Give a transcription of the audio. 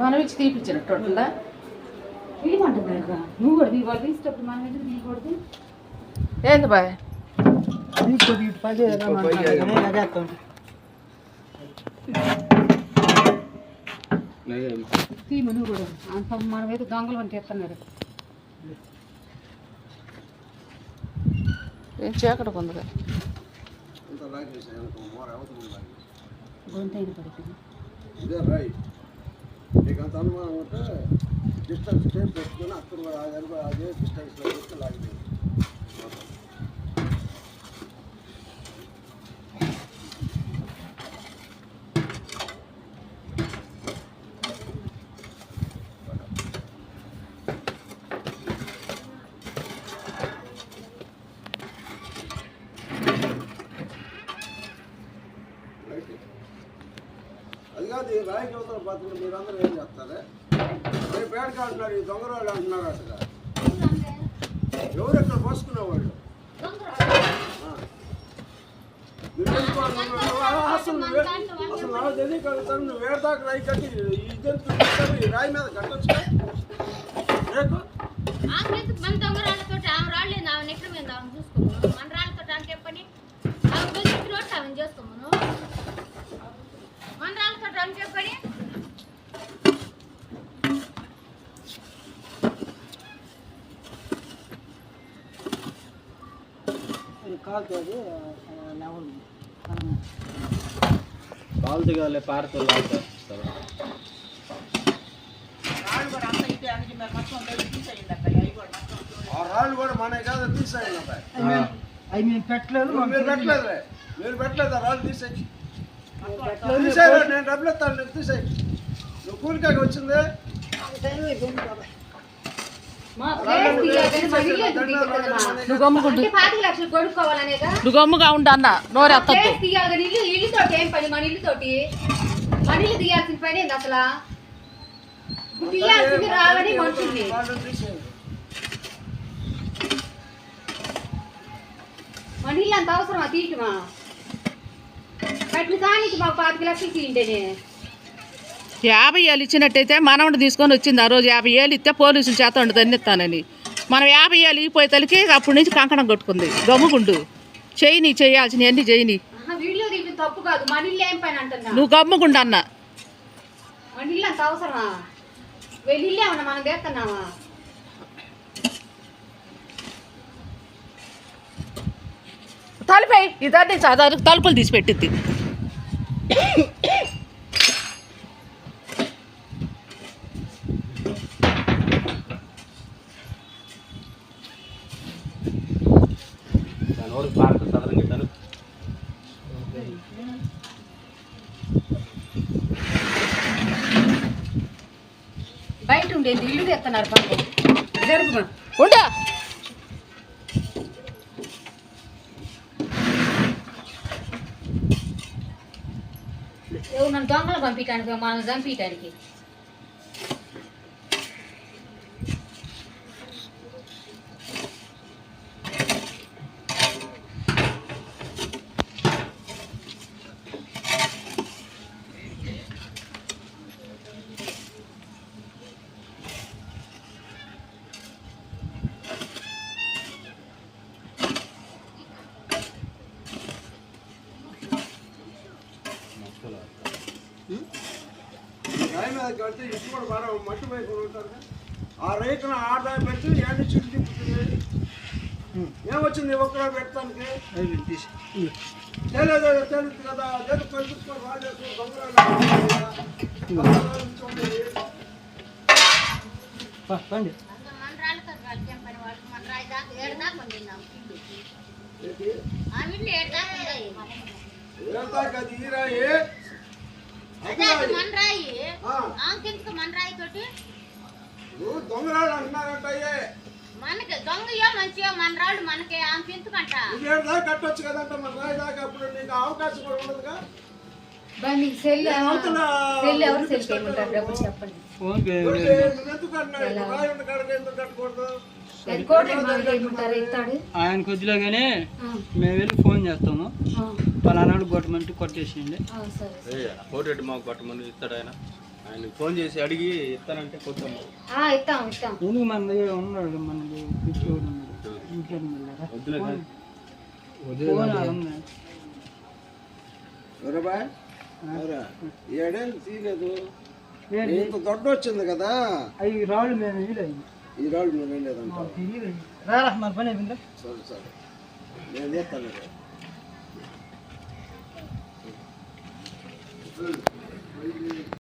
మనం ఇచ్చి తీపిచ్చినట్టు ఉంటుందా? తీయమంటున్నారుగా నువ్వు కూడా వాళ్ళు తీసేటప్పుడు మనం ఎందుకు తీయకూడదు? ఏంది బాయ్ తీమ నువ్వు కూడా అంత మనమైతే దొంగలు అని తెస్తున్నాడు. ఏం చీకటి కొందగా గొంతైన పడుతుంది. నీకంత అనుమానం ఉంటే డిస్టెన్స్ టైం పెట్టుకుని అక్కడ అదే డిస్టెన్స్లో పెట్టి లాగింది. అది కాదు ఈ రాయి చదువుతారు బతుకులు మీరందరూ ఏం చేస్తారు? రేపు పేడక అంటున్నారు, ఈ దొంగ వాళ్ళు అంటున్నారు. అసలు ఎవరు ఎక్కడ పోసుకునేవాళ్ళు? అసలు నాకు తెలియగలుగుతాను. నువ్వు వేడదాకా రాయి కట్టి ఇద్దరు ఈ రాయి మీద కట్టొచ్చు. రేపు మన దొంగ రాళ్ళతో ఆమె రాళ్ళు ఆమె నెట్ల మీద ఆమె చూసుకోము. మన రాళ్ళతో అంటే పని ఆమె బెదిరించినట్టు ఆమె చేసుకోమను. మన రాళ్ళతో అంటే పని కాలు దిగాలి పార్కు ఆ రాళ్ళు కూడా మన కాదు తీసేయండి. అవి మేము పెట్టలేదు. మీరు పెట్టలేదులే, మీరు పెట్టలేదు. ఆ రాళ్ళు తీసేయి. తీసేయరా, నేను డబ్బులు ఇస్తాను. నేను తీసేయి. నువ్వు కూలికాకి వచ్చింది. నువ్వు గమ్ముగా ఉండు అన్న. నోరెత్తద్దు. ఇల్లుతోటి ఏం పని? మన ఇల్లుతోటి మన ఇల్లు తీయాల్సిన పని ఏంది అసలు? తీయాల్సింది రావని మనుషుల్ని. మన ఇల్లు అంత అవసరమా తీయటమా? కట్టిన దానికి మాకు 25 లక్షలు తీయండి. 50,000 ఇచ్చినట్టయితే మనవడు తీసుకొని వచ్చింది. ఆ రోజు 50,000 ఇస్తే పోలీసులు చేత ఉండి తన్నిస్తానని మనం 50,000 ఇగిపోయే తలకి అప్పటి నుంచి కంకణం కొట్టుకుంది. గమ్ముగుండు. చేయని చేయాల్సిన అన్ని చేయని. వీడియో తీయడం తప్పు కాదు. మన ఇల్లు ఏం పని అంటున్నా? నువ్వు గమ్ముగుండు అన్న. మన ఇల్లు అంత అవసరమా? వెళ్ళి ఇల్లు ఏమన్నా మనం చేస్తున్నామా? తలుపై ఇదాన్ని సాధారణ తలుపులు తీసి పెట్టింది. పార్కు సదరంగా బయట ఉండేది ఇల్లు తెస్తున్నారు పాపం. జరుగుమా ఉండా నన్ను దొంగలు పంపించడానికి మనల్ని చంపించడానికి. రాయి మీద కడితే ఇటు కూడా బాగా మట్టి పైపు ఉంటారు. ఆ రైతును ఆదాయం పెట్టి ఎండి చుట్టూ తిప్పుతుంది. ఏమొచ్చింది ఒక్కడా పెట్టడానికి? తెలియదు తెలుసు కదా. లేదు కలుపుకొని రాలేదు అది ఈ రాయి నువ్వు దొంగరాళ్ళు అంటున్నారంటే మనకి దొంగయో మంచియో మన రాళ్ళు మనకి ఆమె ఎందుకంట దాకా కట్టొచ్చు కదంట. మన రాయి దాకా అప్పుడు నీకు అవకాశం కూడా ఉండదుగా. మీకు సెల్ అవతల సెల్ ఎవరు సెల్ చేయమంటారు డబ్బులు చెప్పండి. ఫోన్ పే నువ్వు ఎందుకు అన్నా ఇప్పుడు రాయి ఉన్న కాడికి ఎందుకు కట్టకూడదు? అది కోటి మాకు చేయమంటారు ఇస్తాడు. ఆయన కొద్దిలో కానీ ఆ, మేము వెళ్ళి ఫోన్ చేస్తాము ఆ, పలానాడు కొట్టమంటే కొట్టేసేయండి. ఆ, సరే ఫోటో మాకు కొట్టమని ఇస్తాడు ఆయన. ఆయన ఫోన్ చేసి అడిగి ఇస్తానంటే కొట్టాము. ఇస్తాం ఇస్తాం. ఎందుకు మన దగ్గర ఉన్నాడు, మనకి పిచ్చోడు ఉన్నాడు. ఇంకేం వెళ్ళారా? వద్దులే కానీ. ఫోన్ ఆడ ఉంది. ఎవరా బాయ్? ఎవరా? ఏడేళ్ళు తీయలేదు. ఏంటి? ఇంత దొడ్డ వచ్చింది కదా, అవి రాళ్ళు మేము వీలేదు ఈ రాళ్ళు నువ్వు వెళ్ళలేదంట. మాకు తెలియదు. రారా మన పని అయిపోయిందా? సరే సరే, నేను చేస్తాను.